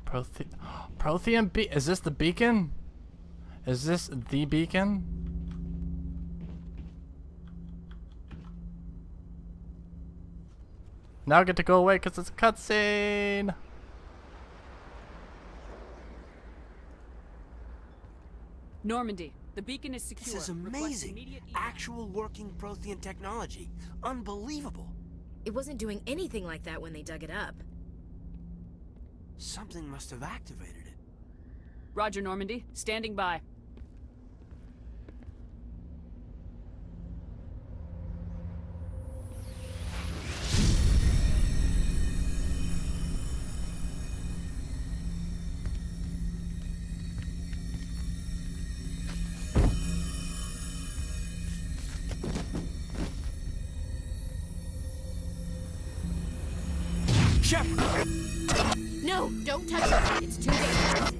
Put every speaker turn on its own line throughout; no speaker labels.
Prothean is this the beacon? Is this the beacon? Now I get to go away because it's a cutscene.
Normandy, the beacon is secure.
This is amazing. Actual working Prothean technology. Unbelievable.
It wasn't doing anything like that when they dug it up.
Something must have activated it.
Roger, Normandy. Standing by.
Shepard!
No, don't touch it. It's too dangerous.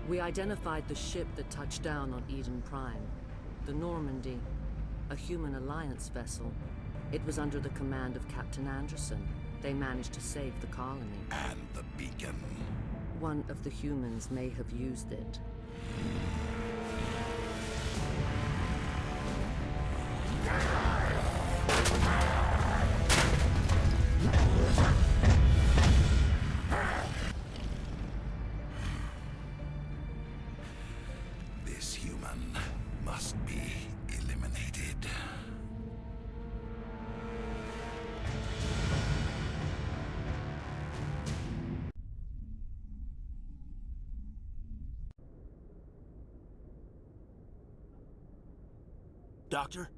We identified the ship that touched down on Eden Prime. The Normandy, a human alliance vessel. It was under the command of Captain Anderson. They managed to save the colony.
And the beacon.
One of the humans may have used it.
This human must be eliminated.
Doctor?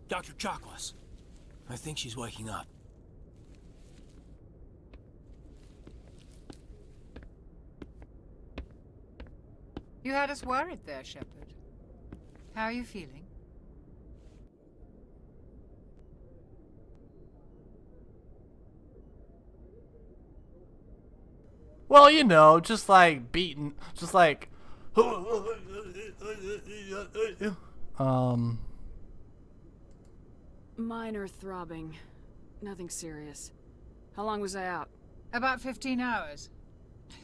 Dr. Chakwas. I think she's waking up.
You had us worried there, Shepard. How are you feeling?
Well, you know, just like beaten, just like
Minor throbbing. Nothing serious. How long was I out?
About 15 hours.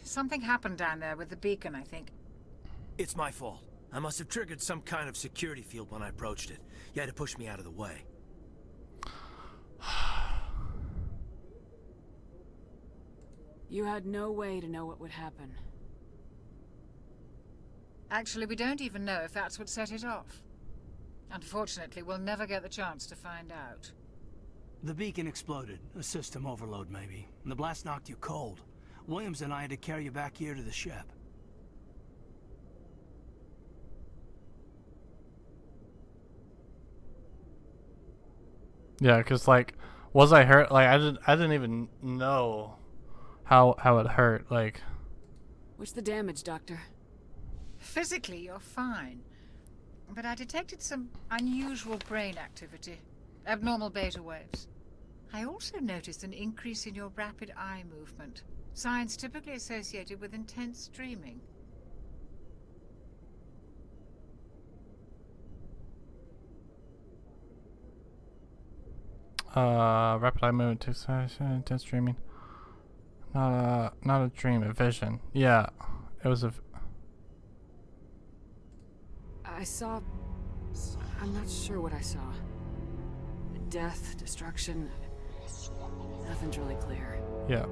Something happened down there with the beacon, I think.
It's my fault. I must have triggered some kind of security field when I approached it. You had to push me out of the way.
You had no way to know what would happen.
Actually, we don't even know if that's what set it off. Unfortunately, we'll never get the chance to find out.
The beacon exploded. A system overload, maybe. And the blast knocked you cold. Williams and I had to carry you back here to the ship.
yeah, cause like, was I hurt? Like I didn't even know how it hurt. Like,
What's the damage, Doctor?
Physically, you're fine. But I detected some unusual brain activity. Abnormal beta waves. I also noticed an increase in your rapid eye movement. Signs typically associated with intense dreaming.
rapid eye movement, intense dreaming. Not a dream, a vision. Yeah, it was a.
I saw... I'm not sure what I saw. Death, destruction... Nothing's really clear.
Yeah.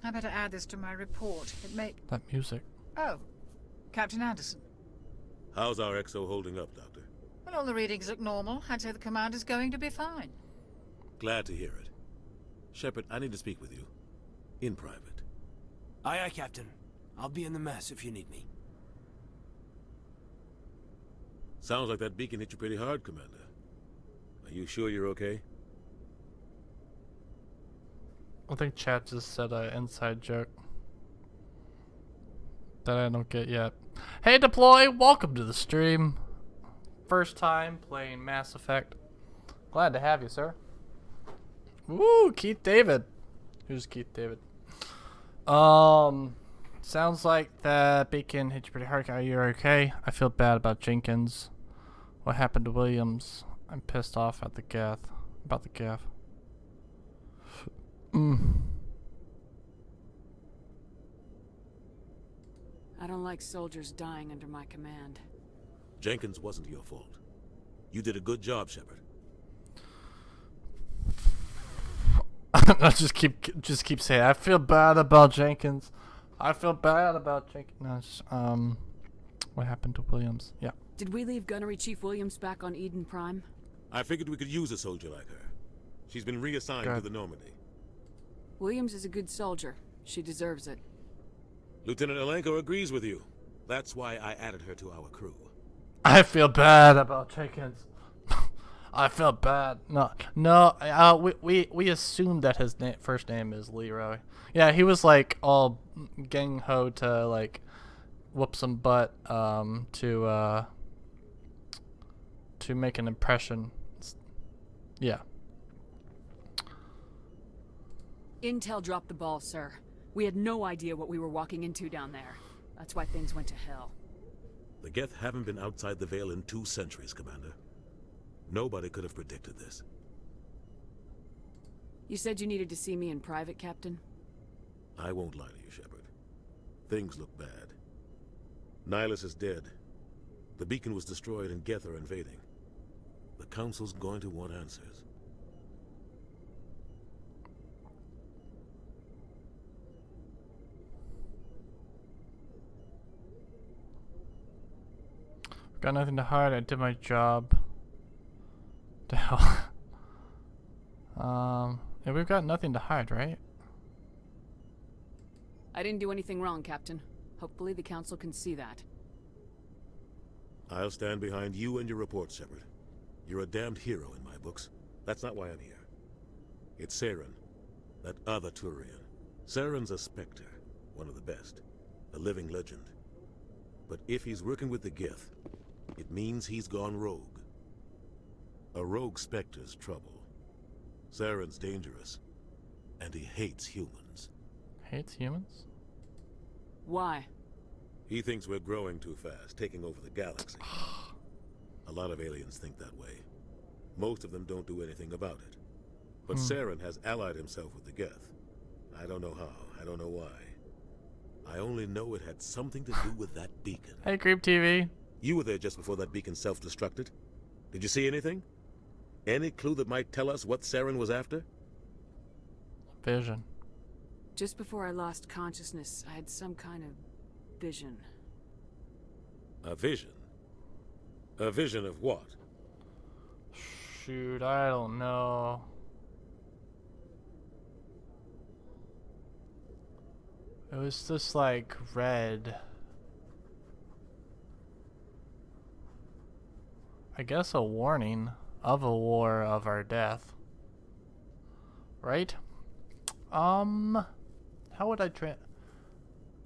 I better add this to my report. It may...
That music.
Oh, Captain Anderson.
How's our XO holding up, Doctor?
Well, all the readings look normal. I'd say the commander's going to be fine.
Glad to hear it. Shepard, I need to speak with you. In private.
Aye, aye, Captain. I'll be in the mess if you need me.
Sounds like that beacon hit you pretty hard, Commander. Are you sure you're okay?
I think chat just said an inside joke that I don't get yet. Hey Deploy, welcome to the stream. First time playing Mass Effect. Glad to have you, sir. Woo, Keith David. Who's Keith David? Sounds like that beacon hit you pretty hard. Are you okay? I feel bad about Jenkins. What happened to Williams? I'm pissed off at the Gath. About the Gath.
I don't like soldiers dying under my command.
Jenkins wasn't your fault. You did a good job, Shepard.
I just keep saying I feel bad about Jenkins. I feel bad about Jenkins. No, it's, what happened to Williams? Yeah.
Did we leave Gunnery Chief Williams back on Eden Prime?
I figured we could use a soldier like her. She's been reassigned to the Normandy.
Williams is a good soldier. She deserves it.
Lieutenant Alenko agrees with you. That's why I added her to our crew.
I feel bad about Jenkins. I feel bad. No. We assumed that his first name is Leroy. Yeah, he was like all gang ho to like whoop some butt to make an impression. Yeah.
Intel dropped the ball, sir. We had no idea what we were walking into down there. That's why things went to hell.
The Geth haven't been outside the Veil in 2 centuries, Commander. Nobody could have predicted this.
You said you needed to see me in private, Captain?
I won't lie to you, Shepard. Things look bad. Nihilus is dead. The beacon was destroyed and Geth are invading. The Council's going to want answers.
Got nothing to hide. I did my job. The hell. Yeah, we've got nothing to hide, right?
I didn't do anything wrong, Captain. Hopefully the Council can see that.
I'll stand behind you and your report, Shepard. You're a damned hero in my books. That's not why I'm here. It's Saren, that other Turian. Saren's a Spectre, one of the best. A living legend. But if he's working with the Geth, it means he's gone rogue. A rogue Spectre's trouble. Saren's dangerous, and he hates humans.
Hates humans?
Why?
He thinks we're growing too fast, taking over the galaxy. A lot of aliens think that way. Most of them don't do anything about it. But Saren has allied himself with the Geth. I don't know how, I don't know why. I only know it had something to do with that beacon.
Hey, Creep TV.
You were there just before that beacon self-destructed. Did you see anything? Any clue that might tell us what Saren was after?
Vision.
Just before I lost consciousness, I had some kind of vision.
A vision? A vision of what?
Shoot, I don't know. It was just like red. I guess a warning of a war of our death. Right? How would I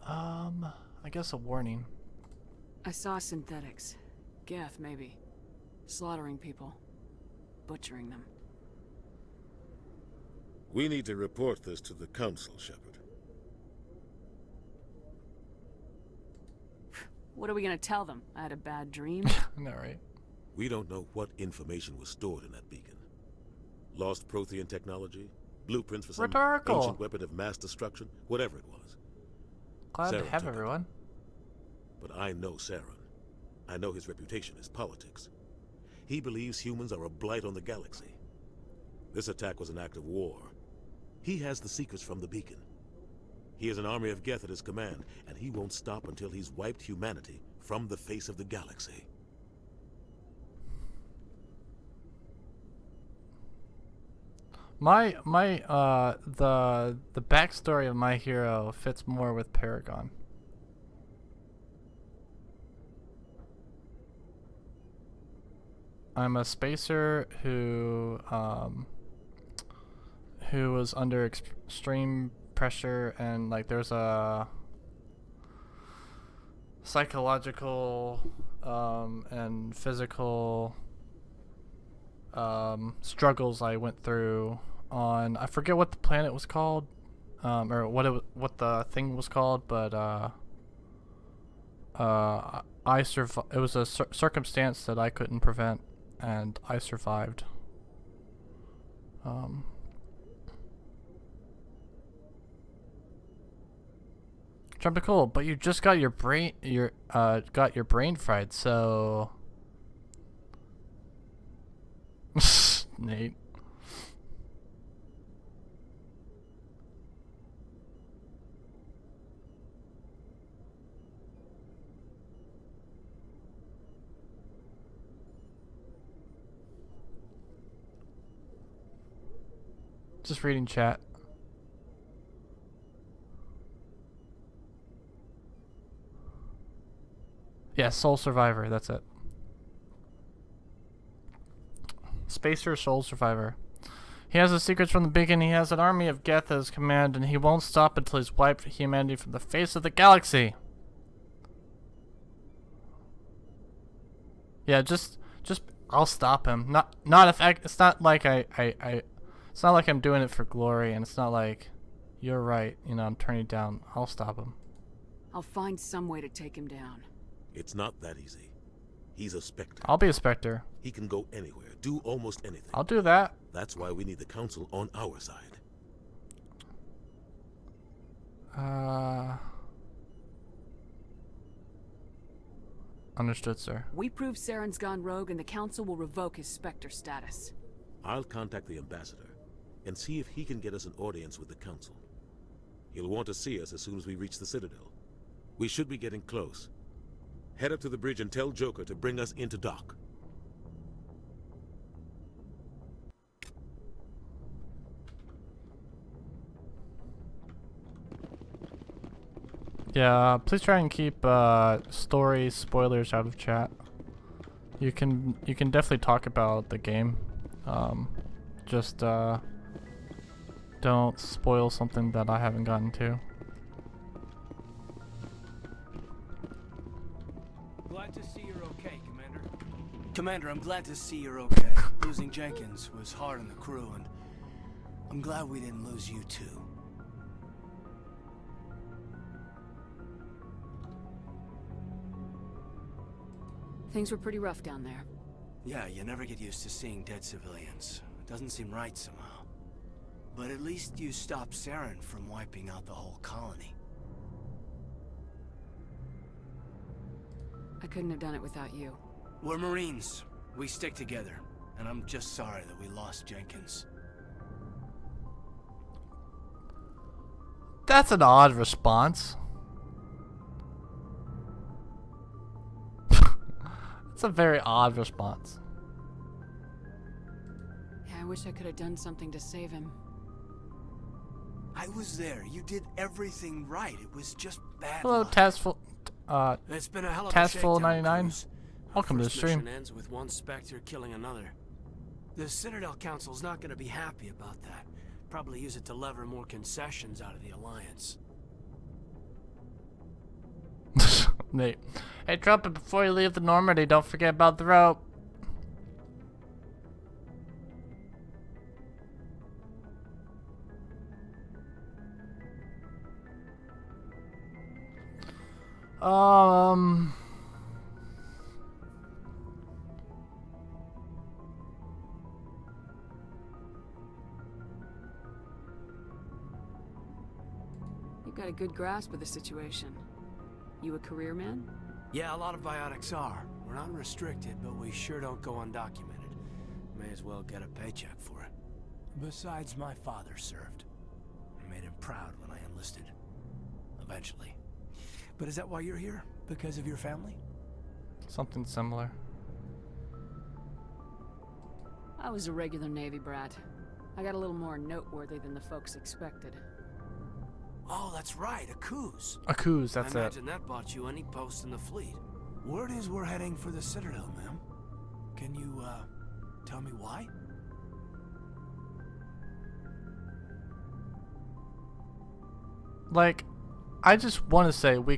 I guess a warning.
I saw synthetics. Geth, maybe. Slaughtering people. Butchering them.
We need to report this to the Council, Shepard.
What are we gonna tell them? I had a bad dream?
No, right?
We don't know what information was stored in that beacon. Lost Prothean technology? Blueprints for some
Rhetorical.
ancient weapon of mass destruction? Whatever it was.
Glad to
Saren
have
took it.
everyone.
But I know Saren. I know his reputation is politics. He believes humans are a blight on the galaxy. This attack was an act of war. He has the secrets from the beacon. He has an army of Geth at his command, and he won't stop until he's wiped humanity from the face of the galaxy.
The backstory of my hero fits more with Paragon. I'm a spacer who was under extreme pressure, and like there's a psychological and physical struggles I went through on, I forget what the planet was called, or what the thing was called, but I survived. It was a circumstance that I couldn't prevent, and I survived. Trumpetmcool, but you just got your brain fried, so Nate. Just reading chat. Yeah, Soul Survivor, that's it. Spacer Soul Survivor. He has the secrets from the beginning. He has an army of Geth at his command, and he won't stop until he's wiped humanity from the face of the galaxy. Yeah, just I'll stop him. Not if it's not like it's not like I'm doing it for glory, and it's not like you're right, you know, I'm turning down. I'll stop him.
I'll find some way to take him down.
It's not that easy. He's a Spectre.
I'll be a Spectre.
He can go anywhere, do almost anything.
I'll do that.
That's why we need the Council on our side.
Understood, sir.
We prove Saren's gone rogue, and the Council will revoke his Spectre status.
I'll contact the Ambassador and see if he can get us an audience with the Council. He'll want to see us as soon as we reach the Citadel. We should be getting close. Head up to the bridge and tell Joker to bring us into dock.
Yeah, please try and keep story spoilers out of chat. You can definitely talk about the game. Just don't spoil something that I haven't gotten to.
Glad to see you're okay, Commander. Commander, I'm glad to see you're okay. Losing Jenkins was hard on the crew, and I'm glad we didn't lose you too.
Things were pretty rough down there.
Yeah, you never get used to seeing dead civilians. It doesn't seem right somehow. But at least you stopped Saren from wiping out the whole colony.
I couldn't have done it without you.
We're Marines. We stick together. And I'm just sorry that we lost Jenkins.
That's an odd response. It's a very odd response.
Yeah, I wish I could have done something to save him.
I was there. You did everything right. It was just bad
Hello,
luck.
Tasteful.
It's been a hell of a
Tasteful
shakedown,
99.
Cruz. Our
Welcome to the
first
stream.
mission ends with one Spectre killing another. The Citadel Council's not going to be happy about that. Probably use it to lever more concessions out of the Alliance.
Nate. Hey, Trumpet, before you leave the Normandy, don't forget about the rope.
You've got a good grasp of the situation. You a career man?
Yeah, a lot of biotics are. We're not restricted, but we sure don't go undocumented. May as well get a paycheck for it.
Besides, my father served. I made him proud when I enlisted. Eventually. But is that why you're here? Because of your family?
Something similar.
I was a regular Navy brat. I got a little more noteworthy than the folks expected.
Oh, that's right, a Coos.
A Coos, that's
I
it.
imagine that bought you any post in the fleet.
Word is we're heading for the Citadel, ma'am. Can
Can you, tell me why?
Like, I just want to say we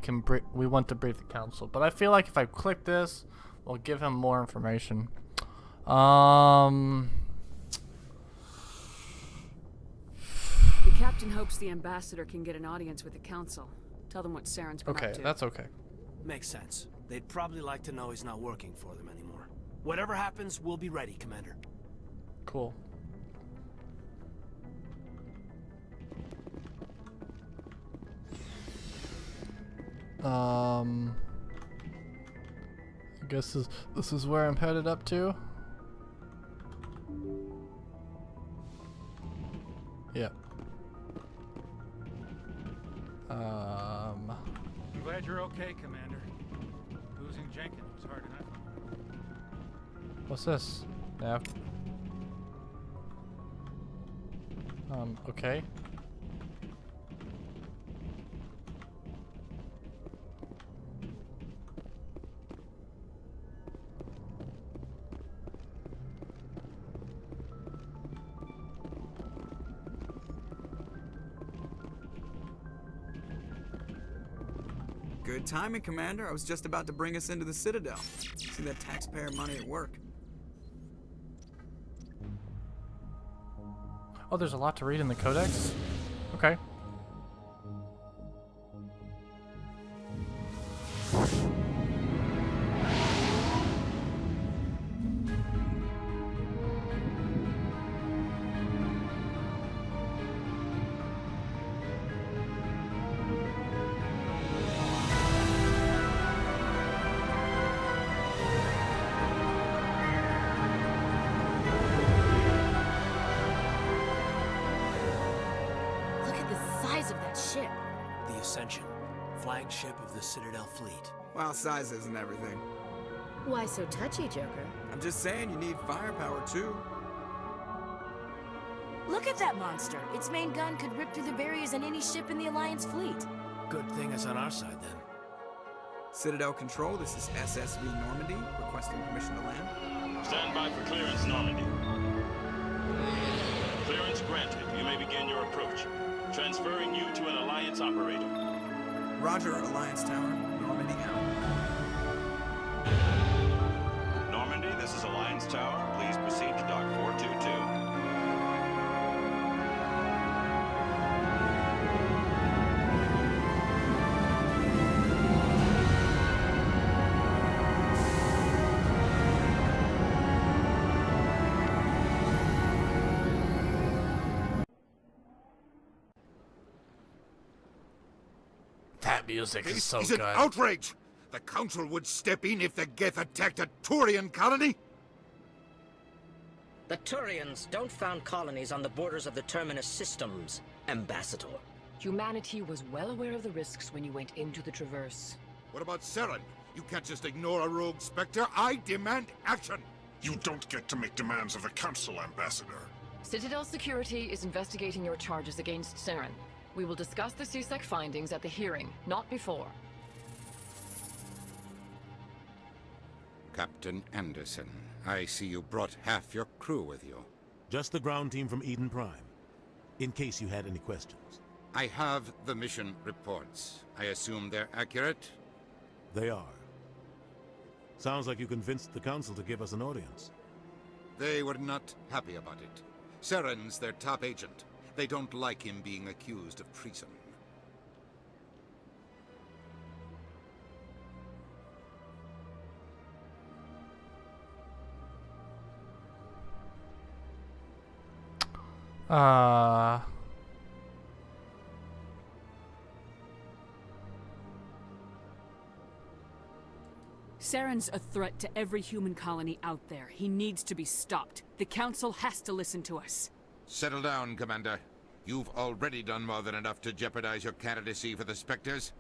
want to brief the council, but I feel like if I click this, we'll give him more information.
The captain hopes the ambassador can get an audience with the council. Tell them what Saren's been
Okay,
up to.
that's okay.
Makes sense. They'd probably like to know he's not working for them anymore. Whatever happens, we'll be ready, Commander.
Cool. I guess this is where I'm headed up to. Yep.
I'm glad you're okay, Commander. Losing Jenkins was hard enough.
What's this? Nav. Okay.
Good timing, Commander. I was just about to bring us into the Citadel. See that taxpayer money at work.
Oh, there's a lot to read in the Codex? Okay.
The Ascension, flagship of the Citadel fleet.
Well, size isn't everything.
Why so touchy, Joker?
I'm just saying you need firepower, too.
Look at that monster. Its main gun could rip through the barriers in any ship in the Alliance fleet.
Good thing it's on our side, then.
Citadel Control, this is SSV Normandy, requesting permission to land.
Stand by for clearance, Normandy. Clearance granted. You may begin your approach. Transferring you to an Alliance operator.
Roger, Alliance Tower. Normandy out.
Normandy, this is Alliance Tower. Please proceed to Dock 422.
That music is so
This
good.
is an outrage! The Council would step in if the Geth attacked a Turian colony?
The Turians don't found colonies on the borders of the Terminus systems, Ambassador.
Humanity was well aware of the risks when you went into the Traverse.
What about Saren? You can't just ignore a rogue Spectre. I demand action!
You don't get to make demands of the Council, Ambassador.
Citadel Security is investigating your charges against Saren. We will discuss the CSEC findings at the hearing, not before.
Captain Anderson, I see you brought half your crew with you.
Just the ground team from Eden Prime, in case you had any questions.
I have the mission reports. I assume they're accurate?
They are. Sounds like you convinced the Council to give us an audience.
They were not happy about it. Saren's their top agent. They don't like him being accused of treason.
Saren's a threat to every human colony out there. He needs to be stopped. The Council has to listen to us.
Settle down, Commander. You've already done more than enough to jeopardize your candidacy for the Spectres.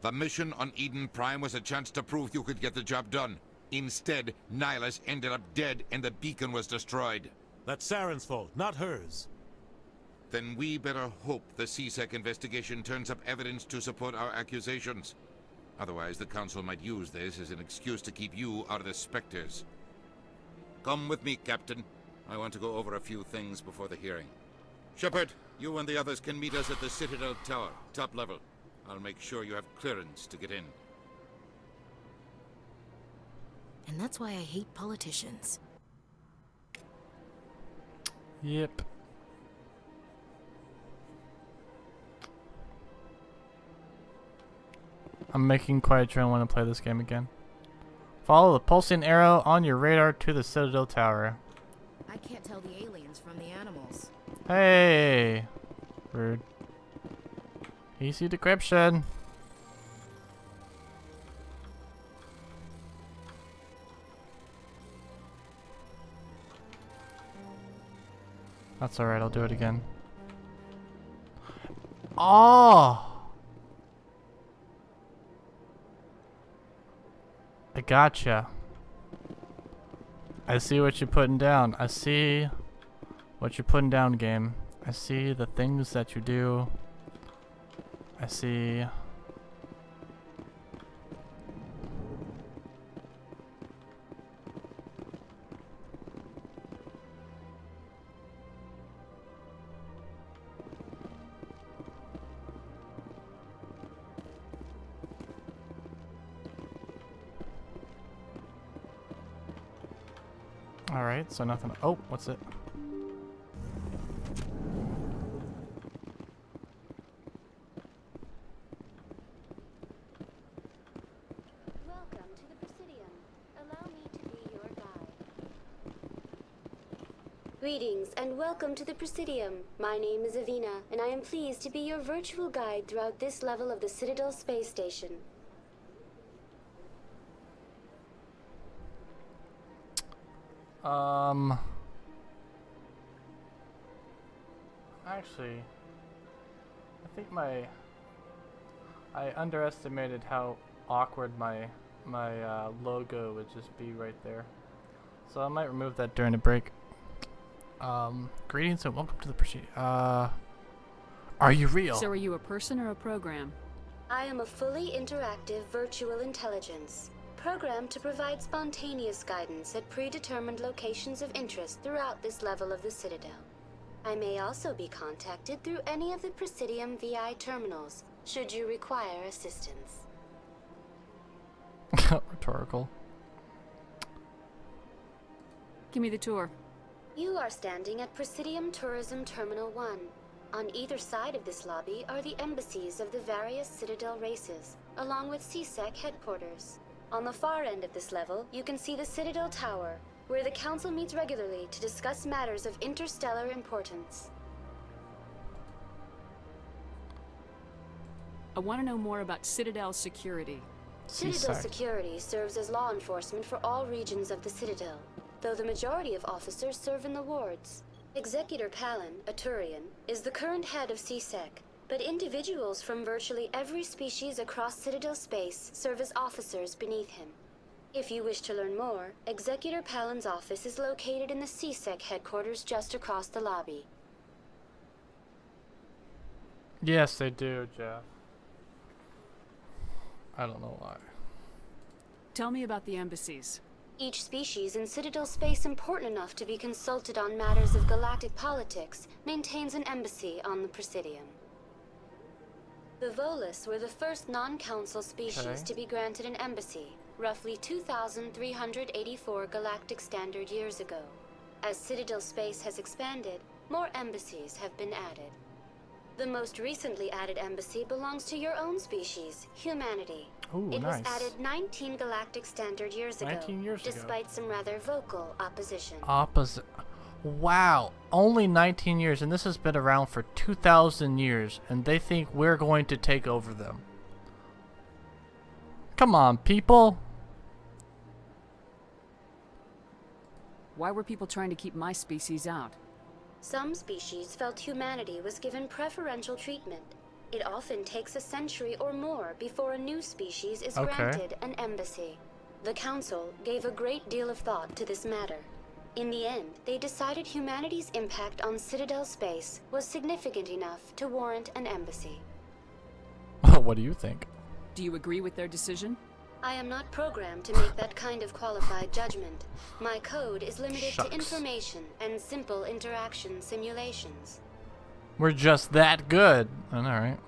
The mission on Eden Prime was a chance to prove you could get the job done. Instead, Nihilus ended up dead and the beacon was destroyed.
That's Saren's fault, not hers.
Then we better hope the CSEC investigation turns up evidence to support our accusations. Otherwise, the Council might use this as an excuse to keep you out of the Spectres. Come with me, Captain. I want to go over a few things before the hearing. Shepard, you and the others can meet us at the Citadel Tower, top level. I'll make sure you have clearance to get in.
And that's why I hate politicians.
Yep. I'm making quite sure I want to play this game again. Follow the pulsing arrow on your radar to the Citadel Tower.
I can't tell the aliens from the animals.
Hey! Rude. Easy decryption. That's alright, I'll do it again. Oh! I gotcha. I see what you're putting down. I see what you're putting down, game. I see the things that you do. I see. Alright, so nothing. Oh, what's it?
Welcome to the Presidium. Allow me to be your guide. Greetings and welcome to the Presidium. My name is Avina, and I am pleased to be your virtual guide throughout this level of the Citadel Space Station.
Actually, I think I underestimated how awkward my logo would just be right there. So I might remove that during the break. Greetings and welcome to the proceeding. Are you real?
So are you a person or a program?
I am a fully interactive virtual intelligence, programmed to provide spontaneous guidance at predetermined locations of interest throughout this level of the Citadel. I may also be contacted through any of the Presidium VI terminals, should you require assistance.
Rhetorical.
Give me the tour.
You are standing at Presidium Tourism Terminal 1. On either side of this lobby are the embassies of the various Citadel races, along with CSEC headquarters. On the far end of this level, you can see the Citadel Tower, where the Council meets regularly to discuss matters of interstellar importance.
I want to know more about Citadel security.
Citadel security serves as law enforcement for all regions of the Citadel, though the majority of officers serve in the wards. Executor Palin, a Turian, is the current head of CSEC, but individuals from virtually every species across Citadel space serve as officers beneath him. If you wish to learn more, Executor Palin's office is located in the CSEC headquarters just across the lobby.
Yes, they do, Jeff. I don't know why.
Tell me about the embassies.
Each species in Citadel space important enough to be consulted on matters of galactic politics maintains an embassy on the Presidium. The Volus were the first non-council species to be granted an embassy, roughly 2,384 galactic standard years ago. As Citadel space has expanded, more embassies have been added. The most recently added embassy belongs to your own species, humanity.
Ooh,
it
nice.
was added 19 galactic standard years ago, despite some rather vocal opposition.
Wow, only 19 years, and this has been around for 2,000 years, and they think we're going to take over them. Come on, people.
Why were people trying to keep my species out?
Some species felt humanity was given preferential treatment. It often takes a century or more before a new species is granted an embassy. The Council gave a great deal of thought to this matter. In the end, they decided humanity's impact on Citadel space was significant enough to warrant an embassy.
What do you think?
Do you agree with their decision?
I am not programmed to make that kind of qualified judgment. My code is limited to information and simple interaction simulations.
We're just that good. Alright.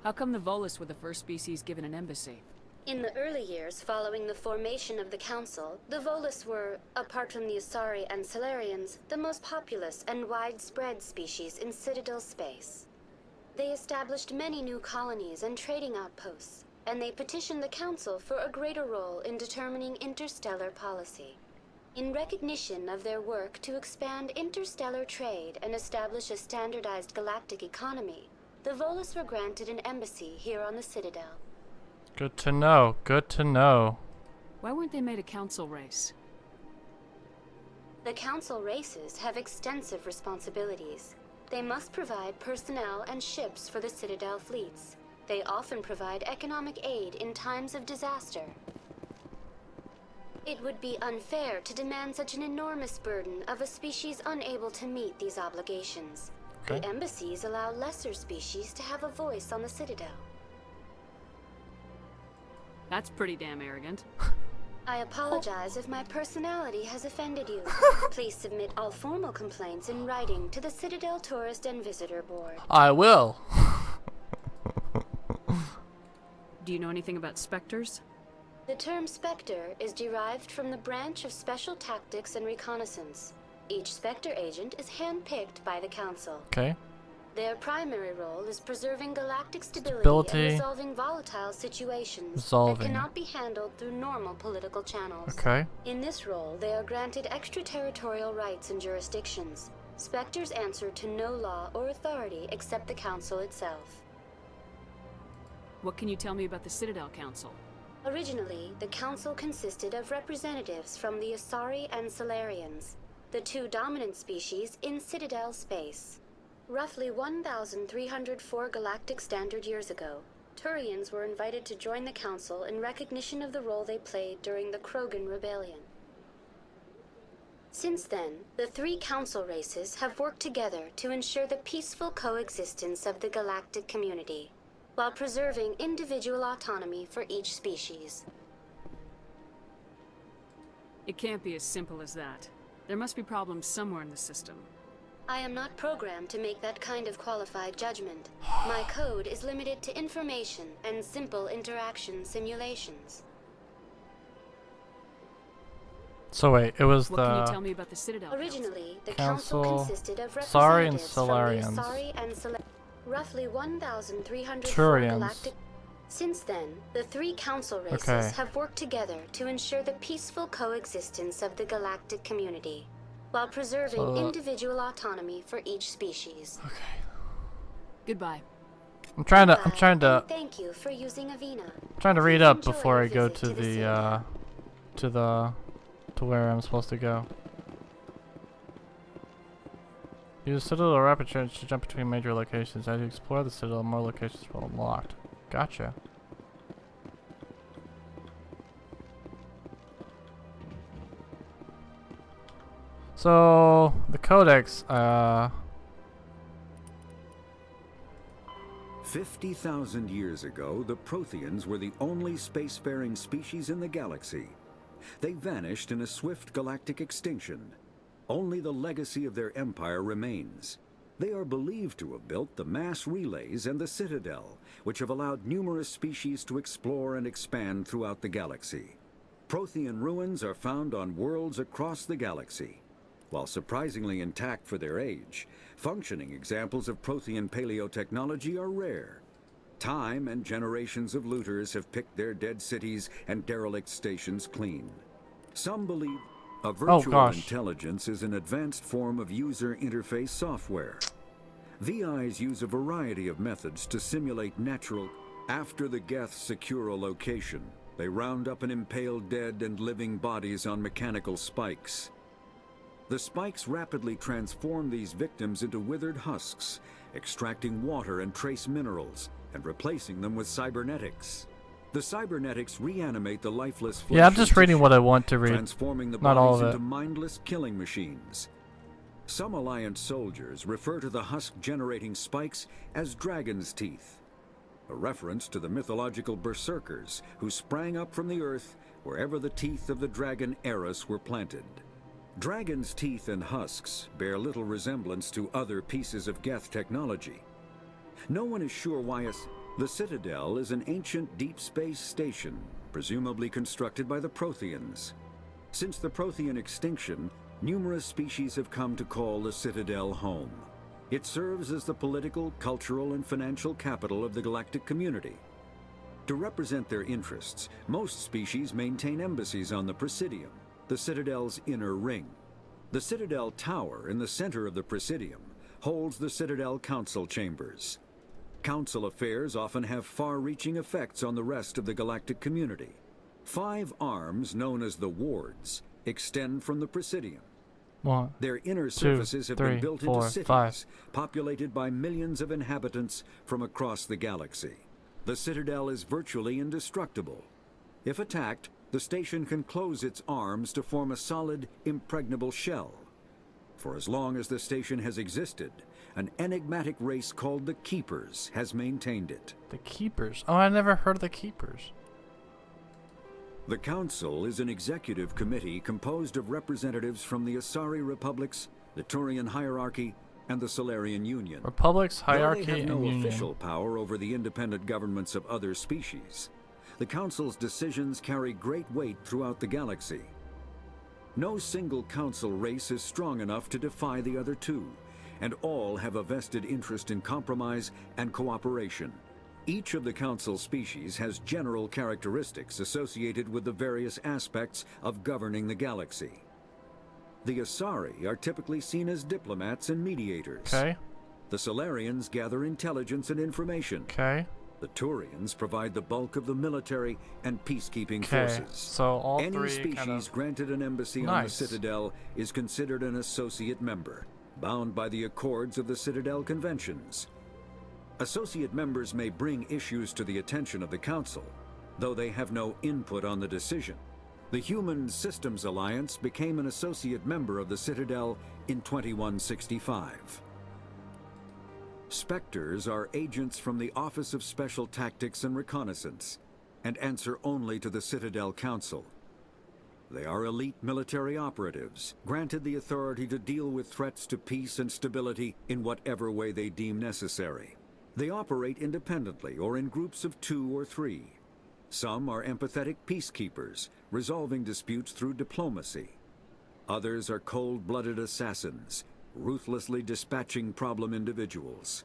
How come the Volus were the first species given an embassy?
In the early years following the formation of the Council, the Volus were, apart from the Asari and Solarians, the most populous and widespread species in Citadel space. They established many new colonies and trading outposts, and they petitioned the Council for a greater role in determining interstellar policy. In recognition of their work to expand interstellar trade and establish a standardized galactic economy, the Volus were granted an embassy here on the Citadel.
Good to know. Good to know.
Why weren't they made a council race?
The Council races have extensive responsibilities. They must provide personnel and ships for the Citadel fleets. They often provide economic aid in times of disaster. It would be unfair to demand such an enormous burden of a species unable to meet these obligations.
Okay.
The embassies allow lesser species to have a voice on the Citadel.
That's pretty damn arrogant.
I apologize if my personality has offended you. Please submit all formal complaints in writing to the Citadel Tourist and Visitor Board.
I will.
Do you know anything about specters?
The term Spectre is derived from the branch of Special Tactics and Reconnaissance. Each Spectre agent is handpicked by the Council.
Okay.
Their primary role is preserving galactic stability and resolving volatile situations that cannot be handled through normal political channels.
Okay.
In this role, they are granted extraterritorial rights and jurisdictions. Spectres answer to no law or authority except the Council itself.
What can you tell me about the Citadel Council?
Originally, the Council consisted of representatives from the Asari and Solarians, the two dominant species in Citadel space. Roughly 1,304 galactic standard years ago, Turians were invited to join the Council in recognition of the role they played during the Krogan Rebellion. Since then, the three Council races have worked together to ensure the peaceful coexistence of the galactic community, while preserving individual autonomy for each species.
It can't be as simple as that. There must be problems somewhere in the system.
I am not programmed to make that kind of qualified judgment. My code is limited to information and simple interaction simulations.
So wait, it was
what can you tell me about the Citadel
Originally, the
Council
consisted of
Asari and
representatives from
Solarians.
the Asari and roughly 1,304
Turians.
galactic. Since then, the three Council races have worked together to ensure the peaceful coexistence of the galactic community, while preserving individual autonomy for each species.
Okay.
Goodbye.
I'm trying to
Thank you for using Avina.
trying to read up before I go to to where I'm supposed to go. Use Citadel rapid charge to jump between major locations. As you explore the Citadel, more locations will be unlocked. Gotcha. So the Codex,
50,000 years ago, the Protheans were the only spacefaring species in the galaxy. They vanished in a swift galactic extinction. Only the legacy of their empire remains. They are believed to have built the mass relays and the Citadel, which have allowed numerous species to explore and expand throughout the galaxy. Prothean ruins are found on worlds across the galaxy. While surprisingly intact for their age, functioning examples of Prothean paleotechnology are rare. Time and generations of looters have picked their dead cities and derelict stations clean. Some believe a virtual intelligence is an advanced form of user interface software. VIs use a variety of methods to simulate natural. After the Geth secure a location, they round up and impale dead and living bodies on mechanical spikes. The spikes rapidly transform these victims into withered husks, extracting water and trace minerals, and replacing them with cybernetics. The cybernetics reanimate the lifeless flesh.
yeah, I'm just reading what I want to read.
Transforming the
Not all
bodies
of
into
it.
mindless killing machines. Some Alliance soldiers refer to the husk-generating spikes as dragon's teeth. a reference to the mythological berserkers who sprang up from the earth wherever the teeth of the dragon Eris were planted. Dragon's teeth and husks bear little resemblance to other pieces of Geth technology. No one is sure why the Citadel is an ancient deep space station, presumably constructed by the Protheans. Since the Prothean extinction, numerous species have come to call the Citadel home. It serves as the political, cultural, and financial capital of the galactic community. To represent their interests, most species maintain embassies on the Presidium, the Citadel's inner ring. The Citadel Tower in the center of the Presidium holds the Citadel Council chambers. Council affairs often have far-reaching effects on the rest of the galactic community. 5 arms, known as the wards, extend from the Presidium. Their inner surfaces have been built into cities, populated by millions of inhabitants from across the galaxy. The Citadel is virtually indestructible. If attacked, the station can close its arms to form a solid, impregnable shell. For as long as the station has existed, an enigmatic race called the Keepers has maintained it.
The Keepers? Oh, I never heard of the Keepers.
The Council is an executive committee composed of representatives from the Asari Republics, the Turian Hierarchy, and the Solarian Union.
Republics, Hierarchy,
Though they have no
and Union.
official power over the independent governments of other species, the Council's decisions carry great weight throughout the galaxy. No single Council race is strong enough to defy the other two, and all have a vested interest in compromise and cooperation. Each of the Council species has general characteristics associated with the various aspects of governing the galaxy. The Asari are typically seen as diplomats and mediators.
Okay.
The Solarians gather intelligence and information.
Okay.
The Turians provide the bulk of the military and peacekeeping
Okay.
forces.
So all
Any
three
species
kind of...
granted an embassy on the
Nice.
Citadel is considered an associate member, bound by the accords of the Citadel Conventions. Associate members may bring issues to the attention of the Council, though they have no input on the decision. The Human Systems Alliance became an associate member of the Citadel in 2165. Spectres are agents from the Office of Special Tactics and Reconnaissance, and answer only to the Citadel Council. They are elite military operatives, granted the authority to deal with threats to peace and stability in whatever way they deem necessary. They operate independently or in groups of 2 or 3. Some are empathetic peacekeepers, resolving disputes through diplomacy. Others are cold-blooded assassins, ruthlessly dispatching problem individuals.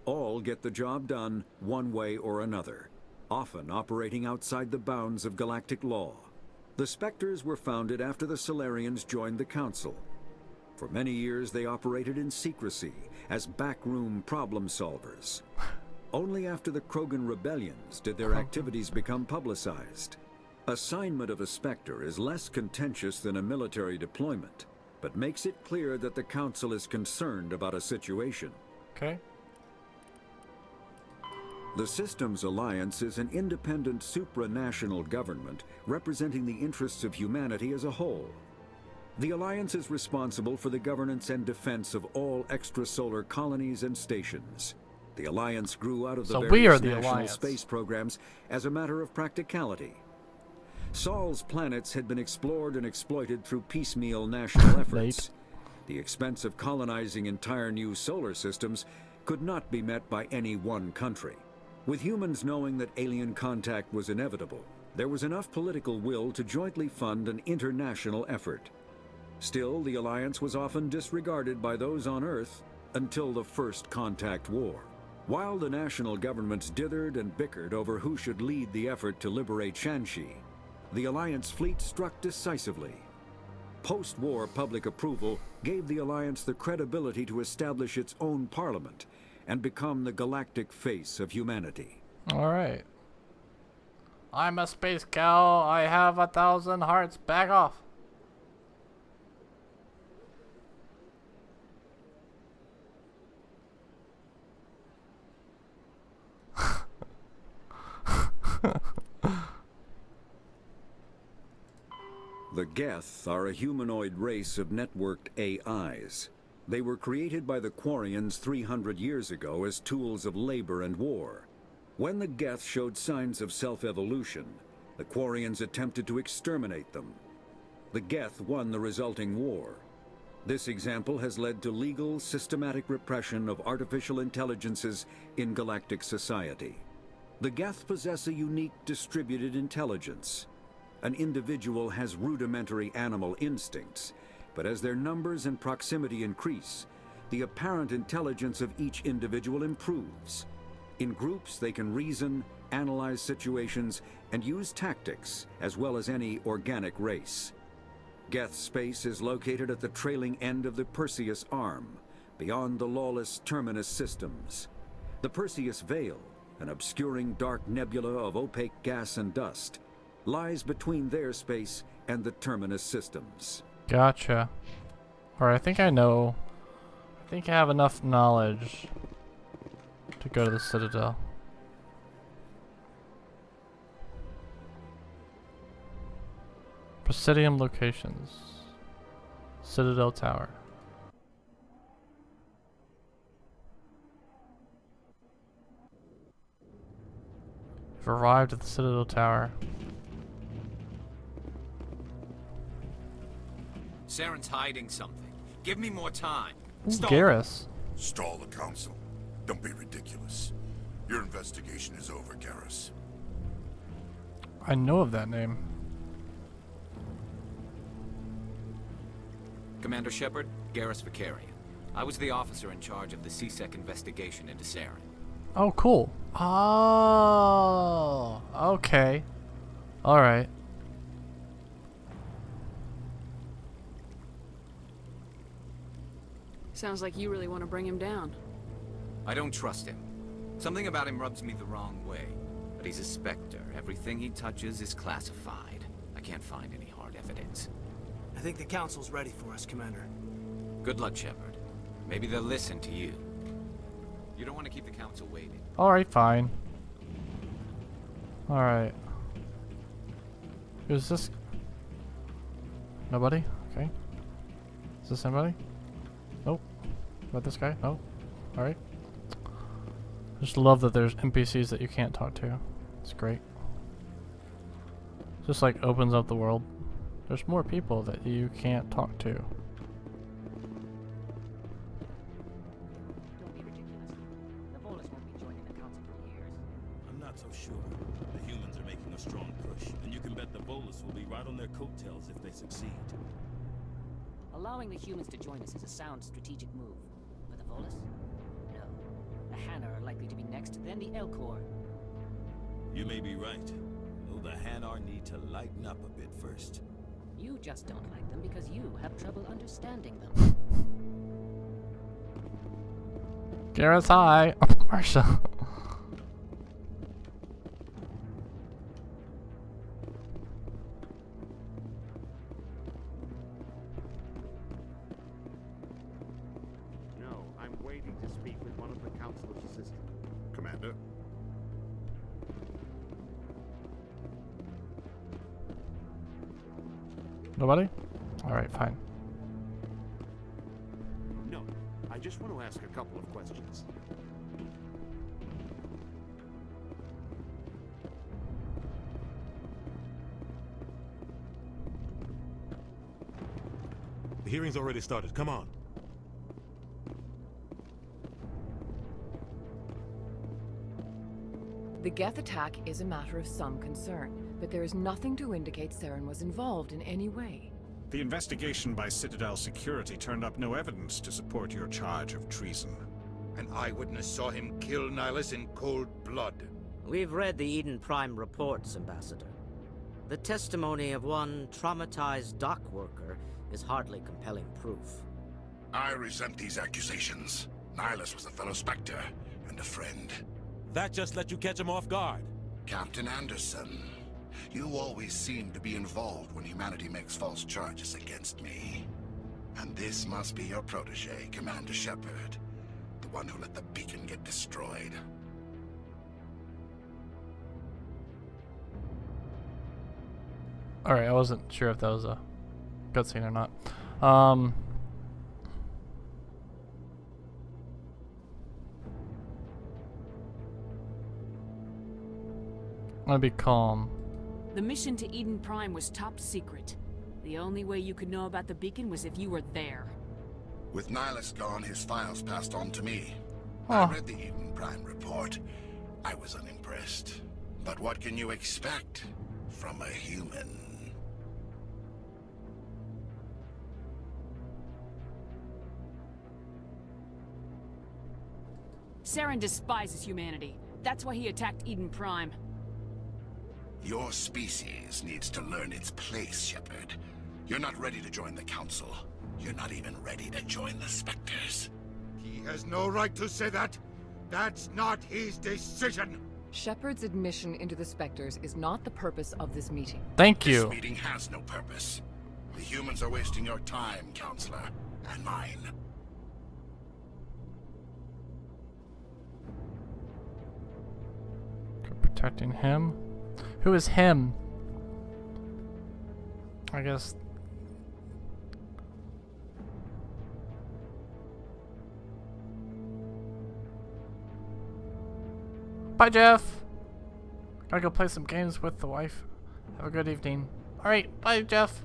All get the job done one way or another, often operating outside the bounds of galactic law. The Spectres were founded after the Solarians joined the Council. For many years they operated in secrecy as backroom problem solvers. Only after the Krogan rebellions did their activities become publicized. Assignment of a Spectre is less contentious than a military deployment, but makes it clear that the Council is concerned about a situation.
Okay.
The Systems Alliance is an independent supranational government representing the interests of humanity as a whole. The Alliance is responsible for the governance and defense of all extrasolar colonies and stations. The Alliance grew out of the
So
various
we are the
national
Alliance.
space programs as a matter of practicality. Sol's planets had been explored and exploited through piecemeal national efforts. The expense of colonizing entire new solar systems could not be met by any one country. With humans knowing that alien contact was inevitable, there was enough political will to jointly fund an international effort. Still, the Alliance was often disregarded by those on Earth until the First Contact War. While the national governments dithered and bickered over who should lead the effort to liberate Shanxi, the Alliance fleet struck decisively. Post-war public approval gave the Alliance the credibility to establish its own parliament and become the galactic face of humanity.
Alright. I'm a space cow. I have 1,000 hearts. Back off.
The Geth are a humanoid race of networked AIs. They were created by the Quarians 300 years ago as tools of labor and war. When the Geth showed signs of self-evolution, the Quarians attempted to exterminate them. The Geth won the resulting war. This example has led to legal, systematic repression of artificial intelligences in galactic society. The Geth possess a unique distributed intelligence. An individual has rudimentary animal instincts, but as their numbers and proximity increase, the apparent intelligence of each individual improves. In groups, they can reason, analyze situations, and use tactics, as well as any organic race. Geth space is located at the trailing end of the Perseus Arm, beyond the lawless Terminus systems. The Perseus Veil, an obscuring dark nebula of opaque gas and dust, lies between their space and the Terminus systems.
Gotcha. Alright, I think I know. I think I have enough knowledge to go to the Citadel. Presidium locations. Citadel Tower. We've arrived at the Citadel Tower.
Saren's hiding something. Give me more time.
Ooh, Garrus.
Stall the council. Don't be ridiculous. Your investigation is over, Garrus.
I know of that name.
Commander Shepard, Garrus Vicarian. I was the officer in charge of the CSEC investigation into Saren.
Oh, cool. Oh, okay. Alright.
Sounds like you really want to bring him down.
I don't trust him. Something about him rubs me the wrong way. But he's a Spectre. Everything he touches is classified. I can't find any hard evidence.
I think the council's ready for us, Commander.
Good luck, Shepard. Maybe they'll listen to you. You don't want to keep the council waiting.
Alright, fine. Alright. Who's this? Nobody? Okay. Is this anybody? Nope. About this guy? Nope. Alright. Just love that there's NPCs that you can't talk to. It's great. Just like opens up the world. There's more people that you can't talk to.
Don't be ridiculous. The Volus won't be joining the council for years.
I'm not so sure. The humans are making a strong push, and you can bet the Volus will be right on their coattails if they succeed.
Allowing the humans to join us is a sound strategic move. But the Volus? No. The Hanar are likely to be next, then the Elcor.
You may be right. Though the Hanar need to lighten up a bit first.
You just don't like them because you have trouble understanding them.
Garrus, hi. Marsha.
No, I'm waiting to speak with one of the council's assistants.
Commander?
Nobody? Alright, fine.
No, I just want to ask a couple of questions.
The hearing's already started. Come on.
The Geth attack is a matter of some concern, but there is nothing to indicate Saren was involved in any way.
The investigation by Citadel Security turned up no evidence to support your charge of treason.
An eyewitness saw him kill Nihilus in cold blood.
We've read the Eden Prime reports, Ambassador. The testimony of one traumatized dock worker is hardly compelling proof.
I resent these accusations. Nihilus was a fellow Spectre and a friend.
That just let you catch him off guard.
Captain Anderson, you always seem to be involved when humanity makes false charges against me. And this must be your protege, Commander Shepard. The one who let the beacon get destroyed.
Alright, I wasn't sure if that was a cutscene or not. gonna be calm.
The mission to Eden Prime was top secret. The only way you could know about the beacon was if you were there.
With Nihilus gone, his files passed on to me.
Oh.
I read the Eden Prime report. I was unimpressed. But what can you expect from a human?
Saren despises humanity. That's why he attacked Eden Prime.
Your species needs to learn its place, Shepard. You're not ready to join the Council. You're not even ready to join the Spectres.
He has no right to say that. That's not his decision.
Shepard's admission into the Spectres is not the purpose of this meeting.
Thank you.
This meeting has no purpose. The humans are wasting your time, Counselor, and mine.
Protecting him? Who is him? I guess. Bye, Jeff. Gotta go play some games with the wife. Have a good evening. Alright, bye, Jeff.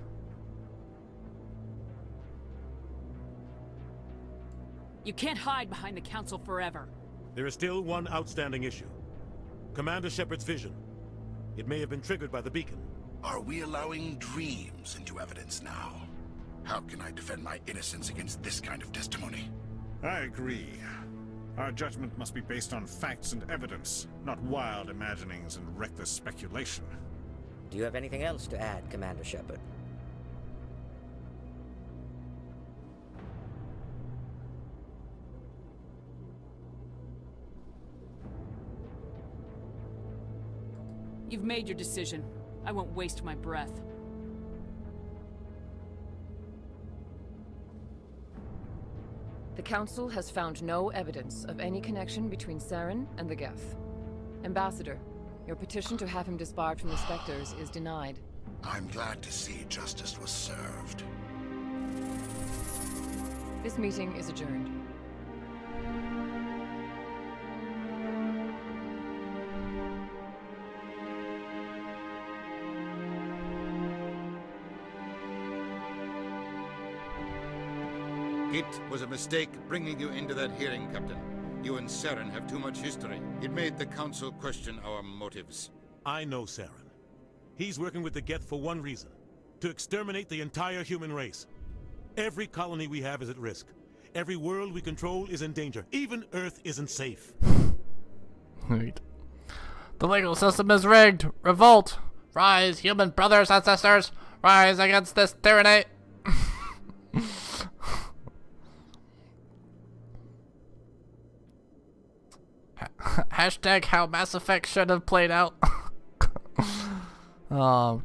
You can't hide behind the Council forever.
There is still one outstanding issue. Commander Shepard's vision. It may have been triggered by the beacon.
Are we allowing dreams into evidence now? How can I defend my innocence against this kind of testimony?
I agree. Our judgment must be based on facts and evidence, not wild imaginings and reckless speculation.
Do you have anything else to add, Commander Shepard?
You've made your decision. I won't waste my breath.
The Council has found no evidence of any connection between Saren and the Geth. Ambassador, your petition to have him disbarred from the Spectres is denied.
I'm glad to see justice was served.
This meeting is adjourned.
It was a mistake bringing you into that hearing, Captain. You and Saren have too much history. It made the Council question our motives.
I know Saren. He's working with the Geth for one reason. To exterminate the entire human race. Every colony we have is at risk. Every world we control is in danger. Even Earth isn't safe.
Wait. The legal system is rigged. Revolt. Rise, human brothers and sisters. Rise against this tyranny. Hashtag how Mass Effect should have played out.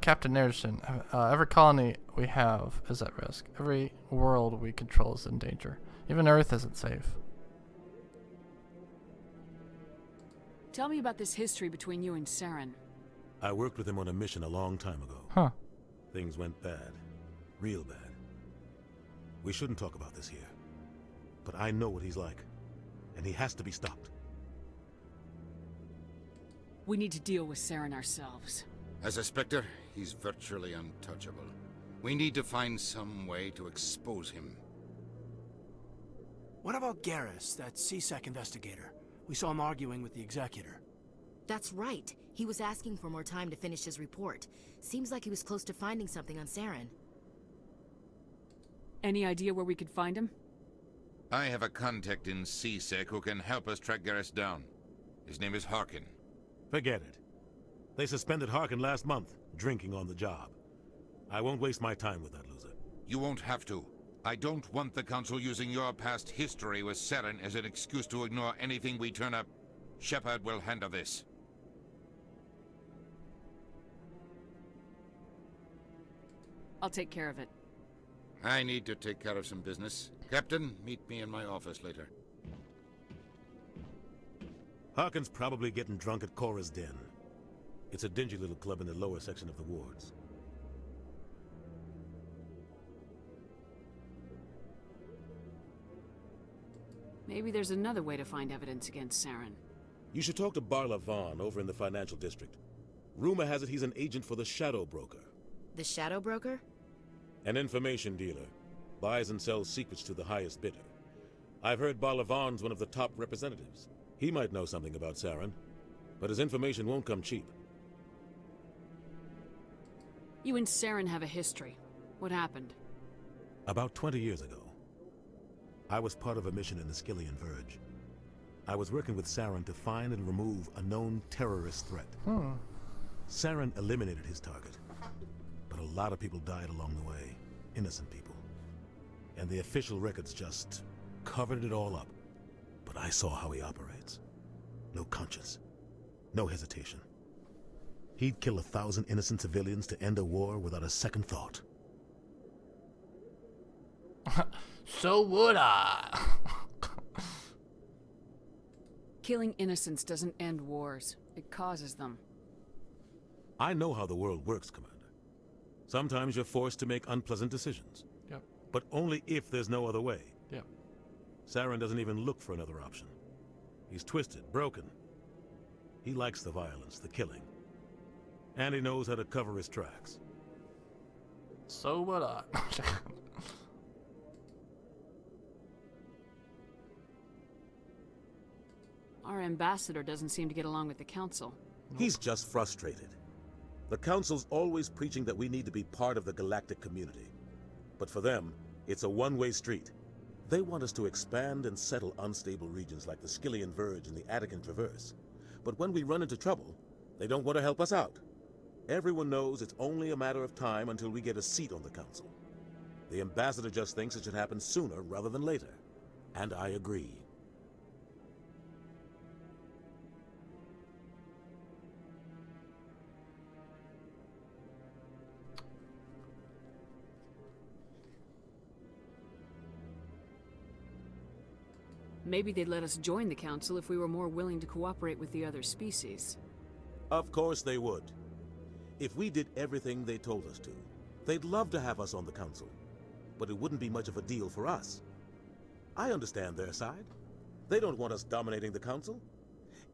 Captain Anderson, every colony we have is at risk. Every world we control is in danger. Even Earth isn't safe.
Tell me about this history between you and Saren.
I worked with him on a mission a long time ago.
Huh.
Things went bad. Real bad. We shouldn't talk about this here. But I know what he's like. And he has to be stopped.
We need to deal with Saren ourselves.
As a Spectre, he's virtually untouchable. We need to find some way to expose him.
What about Garrus, that CSEC investigator? We saw him arguing with the Executor.
That's right. He was asking for more time to finish his report. Seems like he was close to finding something on Saren.
Any idea where we could find him?
I have a contact in CSEC who can help us track Garrus down. His name is Harkin.
Forget it. They suspended Harkin last month, drinking on the job. I won't waste my time with that loser.
You won't have to. I don't want the Council using your past history with Saren as an excuse to ignore anything we turn up. Shepard will handle this.
I'll take care of it.
I need to take care of some business. Captain, meet me in my office later.
Harkin's probably getting drunk at Cora's Den. It's a dingy little club in the lower section of the wards.
Maybe there's another way to find evidence against Saren.
You should talk to Barla Vaughn over in the financial district. Rumor has it he's an agent for the Shadow Broker.
The Shadow Broker?
An information dealer. Buys and sells secrets to the highest bidder. I've heard Balavan's one of the top representatives. He might know something about Saren, but his information won't come cheap.
You and Saren have a history. What happened?
About 20 years ago, I was part of a mission in the Skillian Verge. I was working with Saren to find and remove a known terrorist threat. Saren eliminated his target, but a lot of people died along the way, innocent people. And the official records just covered it all up. But I saw how he operates. No conscience, no hesitation. He'd kill 1,000 innocent civilians to end a war without a second thought.
So would I.
Killing innocents doesn't end wars. It causes them.
I know how the world works, Commander. Sometimes you're forced to make unpleasant decisions.
Yep.
But only if there's no other way.
Yep.
Saren doesn't even look for another option. He's twisted, broken. He likes the violence, the killing. And he knows how to cover his tracks.
So would I.
Our ambassador doesn't seem to get along with the council.
He's just frustrated. The council's always preaching that we need to be part of the galactic community. But for them, it's a one-way street. They want us to expand and settle unstable regions like the Skillian Verge and the Attican Traverse. But when we run into trouble, they don't want to help us out. Everyone knows it's only a matter of time until we get a seat on the council. The ambassador just thinks it should happen sooner rather than later. And I agree.
Maybe they'd let us join the council if we were more willing to cooperate with the other species.
Of course they would. If we did everything they told us to, they'd love to have us on the council. But it wouldn't be much of a deal for us. I understand their side. They don't want us dominating the council.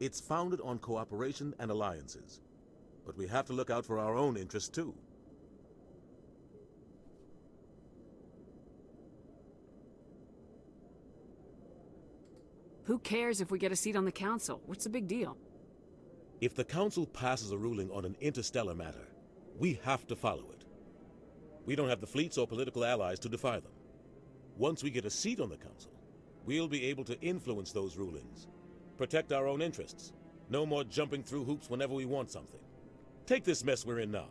It's founded on cooperation and alliances. But we have to look out for our own interests too.
Who cares if we get a seat on the council? What's the big deal?
If the council passes a ruling on an interstellar matter, we have to follow it. We don't have the fleets or political allies to defy them. Once we get a seat on the council, we'll be able to influence those rulings, protect our own interests. No more jumping through hoops whenever we want something. Take this mess we're in now.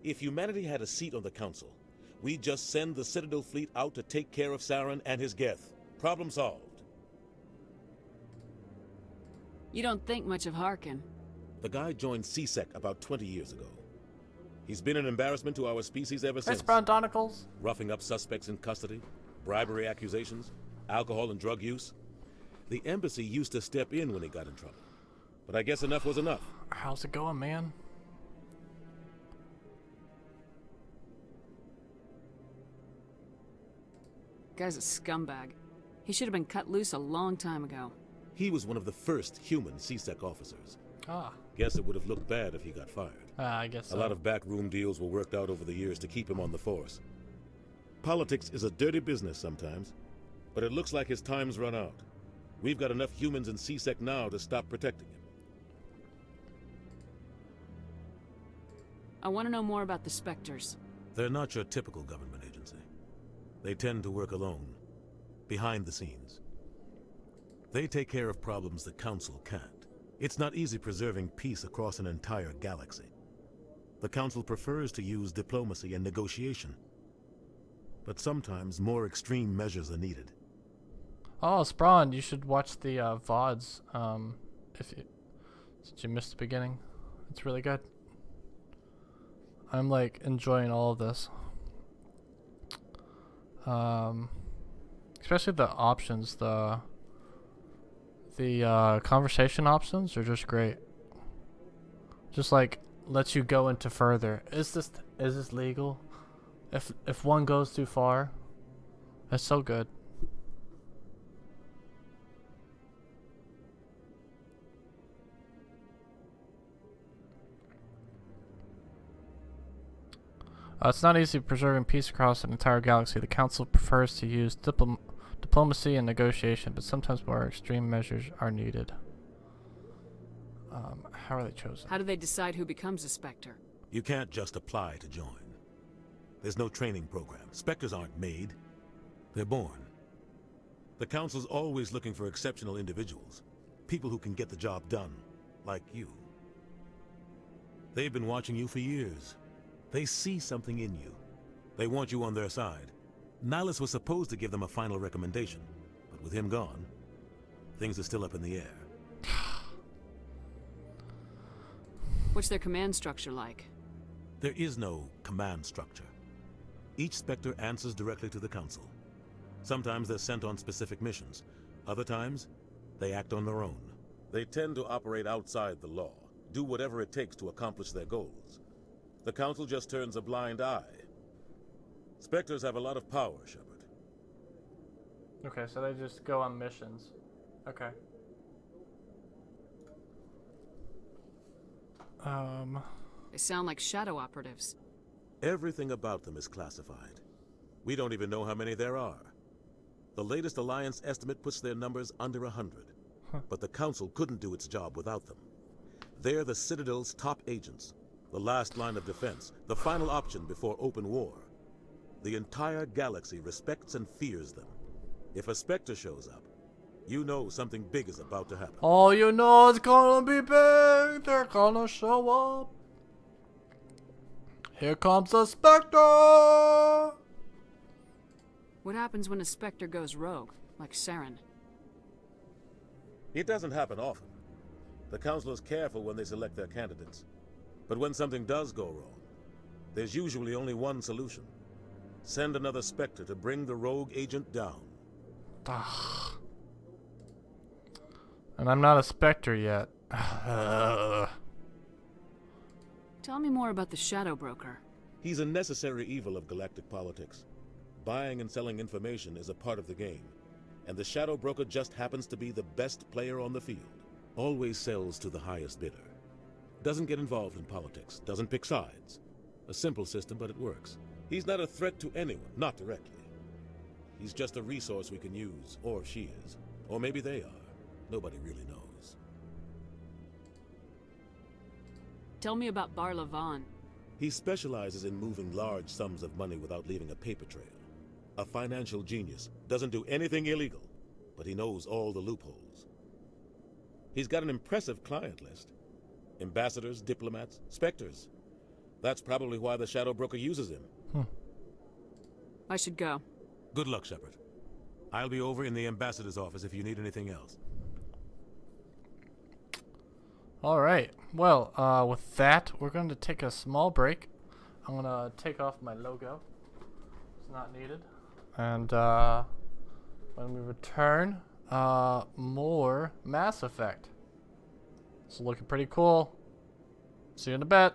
If humanity had a seat on the council, we'd just send the Citadel fleet out to take care of Saren and his Geth. Problem solved.
You don't think much of Harkin.
The guy joined CSEC about 20 years ago. He's been an embarrassment to our species ever since.
Brown Donicles.
Roughing up suspects in custody, bribery accusations, alcohol and drug use. The embassy used to step in when he got in trouble. But I guess enough was enough.
How's it going, man?
Guy's a scumbag. He should have been cut loose a long time ago.
He was one of the first human CSEC officers.
Ah.
Guess it would have looked bad if he got fired.
I guess so.
A lot of backroom deals were worked out over the years to keep him on the force. Politics is a dirty business sometimes, but it looks like his time's run out. We've got enough humans in CSEC now to stop protecting him.
I want to know more about the Spectres.
They're not your typical government agency. They tend to work alone, behind the scenes. They take care of problems the Council can't. It's not easy preserving peace across an entire galaxy. The Council prefers to use diplomacy and negotiation. But sometimes more extreme measures are needed.
Oh, Sprawn, you should watch the VODs since you missed the beginning. It's really good. I'm like enjoying all of this. Especially the options, the conversation options are just great. Just like lets you go into further. Is this legal? If one goes too far, that's so good. It's not easy preserving peace across an entire galaxy. The Council prefers to use diplomacy and negotiation, but sometimes more extreme measures are needed. How are they chosen?
How do they decide who becomes a Spectre?
You can't just apply to join. There's no training program. Spectres aren't made. They're born. The Council's always looking for exceptional individuals. People who can get the job done. Like you. They've been watching you for years. They see something in you. They want you on their side. Nihilus was supposed to give them a final recommendation, but with him gone, things are still up in the air.
What's their command structure like?
There is no command structure. Each Spectre answers directly to the Council. Sometimes they're sent on specific missions. Other times, they act on their own. They tend to operate outside the law, do whatever it takes to accomplish their goals. The Council just turns a blind eye. Spectres have a lot of power, Shepard.
Okay, so they just go on missions. Okay.
They sound like shadow operatives.
Everything about them is classified. We don't even know how many there are. The latest Alliance estimate puts their numbers under 100. But the Council couldn't do its job without them. They're the Citadel's top agents, the last line of defense, the final option before open war. The entire galaxy respects and fears them. If a Spectre shows up, you know something big is about to happen.
Oh, you know it's gonna be big. They're gonna show up. Here comes the Spectre.
What happens when a Spectre goes rogue, like Saren?
It doesn't happen often. The Council is careful when they select their candidates. But when something does go wrong, there's usually only one solution. Send another Spectre to bring the rogue agent down.
And I'm not a Spectre yet.
Tell me more about the Shadow Broker.
He's a necessary evil of galactic politics. Buying and selling information is a part of the game. And the Shadow Broker just happens to be the best player on the field. Always sells to the highest bidder. Doesn't get involved in politics. Doesn't pick sides. A simple system, but it works. He's not a threat to anyone, not directly. He's just a resource we can use, or she is. Or maybe they are. Nobody really knows.
Tell me about Bar Levon.
He specializes in moving large sums of money without leaving a paper trail. A financial genius. Doesn't do anything illegal, but he knows all the loopholes. He's got an impressive client list. Ambassadors, diplomats, Spectres. That's probably why the Shadow Broker uses him.
I should go.
Good luck, Shepard. I'll be over in the ambassador's office if you need anything else.
Alright, well, with that, we're going to take a small break. I'm going to take off my logo. It's not needed. And when we return, more Mass Effect. It's looking pretty cool. See you in a bit.